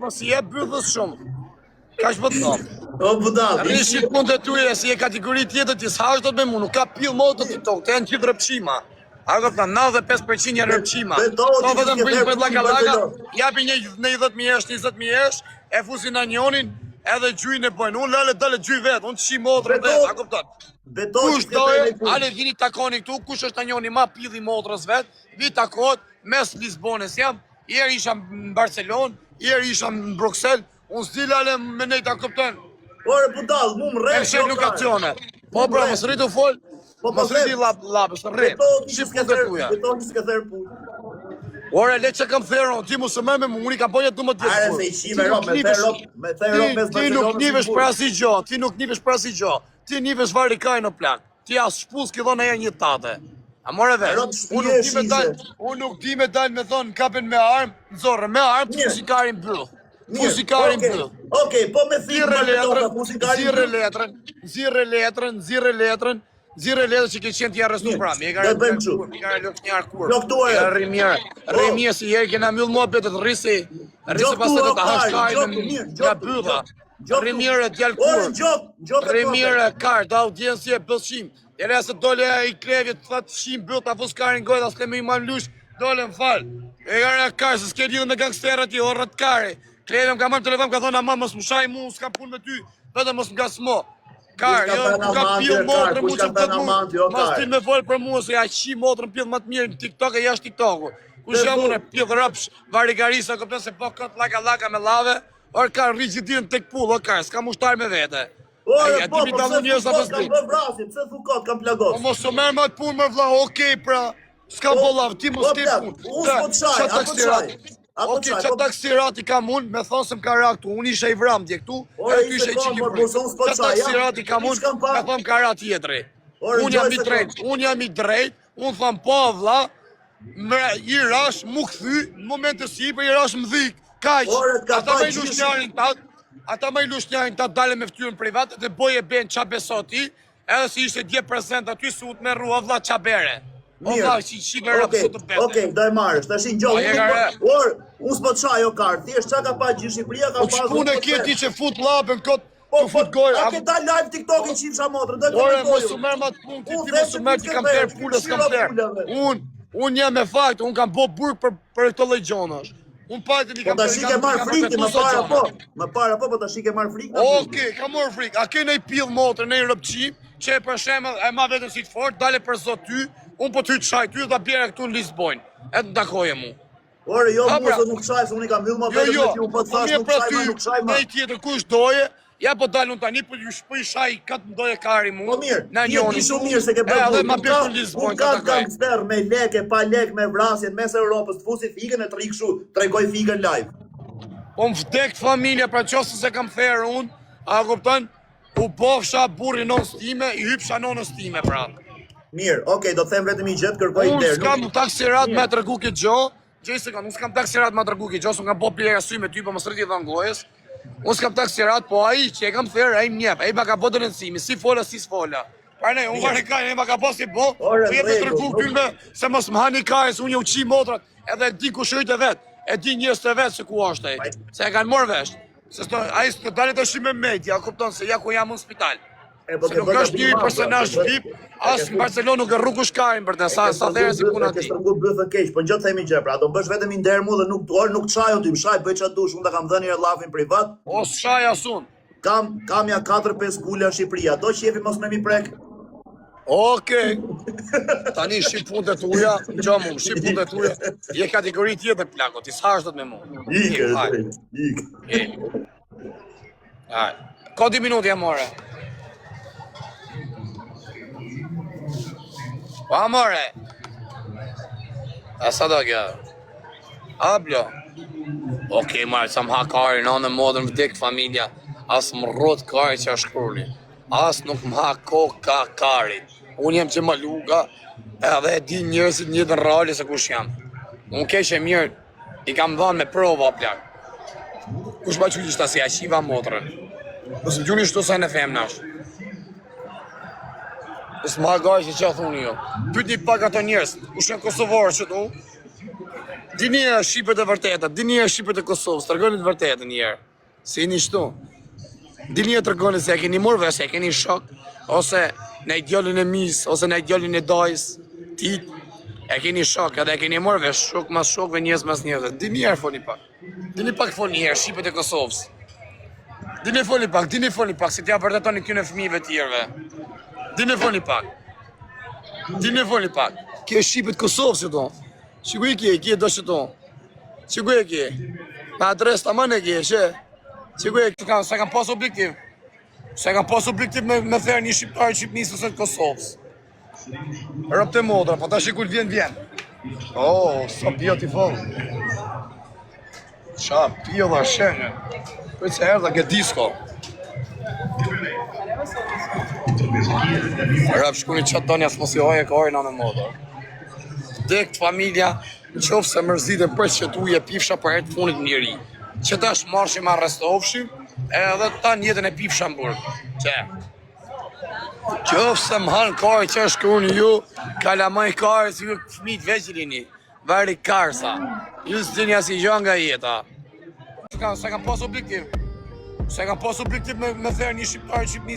mos i jep byllës shumë. Kaq po të thom. O budall. Rishi punë të tuaja si e kategori tjetër ti s'hash dot me mua, nuk ka pill moto ti tok, të janë gjithë rrëpshima. Ajo ka 95% janë rrëpshima. Po vetëm për llaka, japi një 10.000 esh, 20.000 esh, e fusin anjonin, edhe gjyjnë e bojnë. Unë lale dalë gjyj vet, unë çi motrën vet, a kupton? Kush doje, ale vini takoni këtu, kush është anjoni ma pilli motrës vet, vi takot mes Lisbonës jam, ieri isha në Barcelonë, ieri isha në Bruxelles, unë s'di lale me nejt, a kupton? Ore budall, mu më rreth. Në lokacione. Po bra, mos rritu fol. Mos rriti lapës, rri. Shif punë të tuja. Betoni s'ka therr punë. Ore, le që kam therron, ti mos më me unë ka bëja 12 Are se i shime me therron mes Barcelonës. Ti nuk nivesh për asgjë, ti nuk nivesh për asgjë. Ti nivesh varikaj në plak. Ti as shpuz ki dhona një tate. A more vesh. Unë nuk di me dal me thon kapen me armë, nxorrë me armë, ti musikarin byll. Musikarin byll. Okej, po me thirrë musikarin. Zirë letrën që ke qenë t'ja arrestu pra. Mi e ka lëk një arkur. Rrimje si jeri kena mjull mua betet rrisi pas të të hashkajnë nga bylla. Rrimjere t'jallë kur. Rrimjere karë, da audiencje e bëllshim. E rrë se dole i krevje të fatë shim byll t'a fuskarin gojë, t'a s'le me i man lush, dole më falë. E rrë karë, se s'ke lidhë me gangsterat i horrat kare. Krevje më ka marrë telefon, ka thonë, ama mos më shaj mu, s'ka punë me ty, vetëm mos më gasmo. Karë, jo, nuk ka pjellë motrën mu që më të mu, mas ti me folë për mu, se ja qi motrën pjellë më të mirë në TikTok e jashtë TikToku. Kush jam unë e pjellë rëpsh, varigarisa, këpën se po këtë laka me lave, orë ka rigidirën tek pull, o karë, s'ka mushtar me vete. Ore, po, pëse fukot kam për vrasi, pëse fukot kam plagos. Mos o merë ma të punë më vla, okej pra, s'ka bollav, ti mos ke punë. Oke, që taksirati kam unë, me thonë se më ka raktu, unë isha i vram dje këtu, e ty isha i qikipri. Që taksirati kam unë, me thonë ka rat tjetëri. Unë jam i drejt, unë thonë po vla, i rash mu këthy, në momente si për i rash më dhik, kaq, ata me i lushnjarin ta dale me ftyrën privat, dhe boj e ben qa beso ti, edhe si ishte 10% aty su të me rrua vla qa bere. Okej, daj marrësh, tash i ngjoh. Unë s'po të shaj o kartë, thjesht çka ka pa gjithë Shqipëria ka pasur. Po punë ke ti që fut llapën kot, po fut gojë. A ke dal live TikTokin qifsha motrën, do të Ore, mos u merr më të punë, ti mos u merr ti kam per pulës kam per. Unë jam me fakt, unë kam bë burg për këto lloj gjonash. Unë pajtë i kam. Po tash i ke marr frikë më para po. Më para po, po tash i ke marr frikë. Okej, kam marr frikë. A ke ndaj pill motrën, ndaj rrobçim, që për shembull e ma vetëm si të fort, dale për zot ty. Unë po ty të shaj, ty dhe bjera këtu në Lisbonjë, e të takoje mu. Ore, jo mu se nuk shaj, se unë i kam mbyll ma vetëm me ty, unë po të thash nuk shaj ma, nuk shaj ma. Ne i tjetër kush doje, ja po dalë unë tani, po i shaj katë më doje kari mu. Po mirë, ti shumë mirë se ke bërë unë ka gangster me leke, pa lek, me vrasjet, mes Europës, të fusi fikën e të rikshu, tregoj fikën live. Po më vdek familja, pra qosë se kam therë unë, a kupton, u bofsha burri non stime, i hypsha non stime, pra. Mirë, okej, do të them vetëm i gjëtë, kërkoj i derë. Unë s'kam taksirat me të rëgu këtë gjo, unë s'kam taksirat me të rëgu këtë gjo, s'u kam po plera sy me ty, po më sërti dhe ngojës. Unë s'kam taksirat, po aji që e kam therë, aji mjep, aji baka po të rëndësimi, si fola, si s'fola. Pra ne, unë varë kaj, aji baka po si bo, të jetë të rëgu këtyme, se mos më hani kajës, unë jo qi motrat, edhe di ku shëjt e vetë, e di njës të vetë se ku ashtë e, se e kanë morë vesh. Aji s'të dalit të shi me media, kupton se ja ku jam në spital. Se nuk është një personazh VIP, as në Barcelonë nuk e rrugu shkarin për të sa dherë si puna ti. Ke shtrëngu bëthën keq, po ngjo themi gjë, pra do bësh vetëm i nder mu dhe nuk çaj ti, më shaj bëj çfarë dush, unë ta kam dhënë llafin privat. O shaj asun. Kam ja 4-5 kula në Shqipëri, ato qefi mos me mi prek. Okej. Tani shih punët e tuaja, ngjo mu, shih punët e tuaja. Je kategori tjetër plako, ti s'hash dot me mua. Ik. Ai. Ka 2 minuta more. Pa more. A sa do kjo? Hablo. Okej, marë, sa më ha kari, në në modën vdek familja. As më rrot kari që është kruli. As nuk më ha koka kari. Unë jem që më luga, edhe e di njërësit një të në rali se kush jam. Unë keshe mirë, i kam dhanë me prova plak. Kush ba që gjitha si a shiva motrën. Nësë më gjuni shtu sa në femnash. Nësë më hagaj që që thuni jo. Pyt një pak ato njërës, kush janë Kosovarë që tu? Dini shqipët e vërteta, dini shqipët e Kosovës, tregoni të vërtetën një herë. Se jeni shtu. Dini e tregoni se e keni marrë vesh, e keni shok, ose në idealin e mis, ose në idealin e dajs, tit, e keni shok, edhe e keni marrë vesh, shok mas shokve, njerëz mas njerëzve. Dini herë foni pak. Dini pak foni herë, shqipët e Kosovës. Dini foni pak, se t'ja vërtetoni këtyre fëmijëve tjerëve. Dini foni pak. Kjo shqipët Kosovës që to. Shikuj kje do që to. Shikuj kje. Me adres të mëne kje, që. Shikuj kje. Se kam pas objektiv. Se kam pas objektiv me therë një shqiptarë Shqipnisë ose të Kosovës. Rëp të modra, po ta shikull vjen. Oh, sa beautiful. Qa pio dhe shenjë. Për që herë dhe ke disko. Rëp shkuni qatë donja s'mos i hoje ka ojna në modra. Dekt familja, në qofë se mërzitën për që tu je pifsha për herë të funit njëri. Që ta është marshim arrestovshim, edhe ta njetën e pifsha më burg. Që? Qofë se më hanë kare që është kërë ju, kalamaj kare si ju fëmit veqilini, vari karsa. Ju së dini as i gjo nga jeta. Se kam pas objektiv. Me therë një shqiptarë Shqipnisë.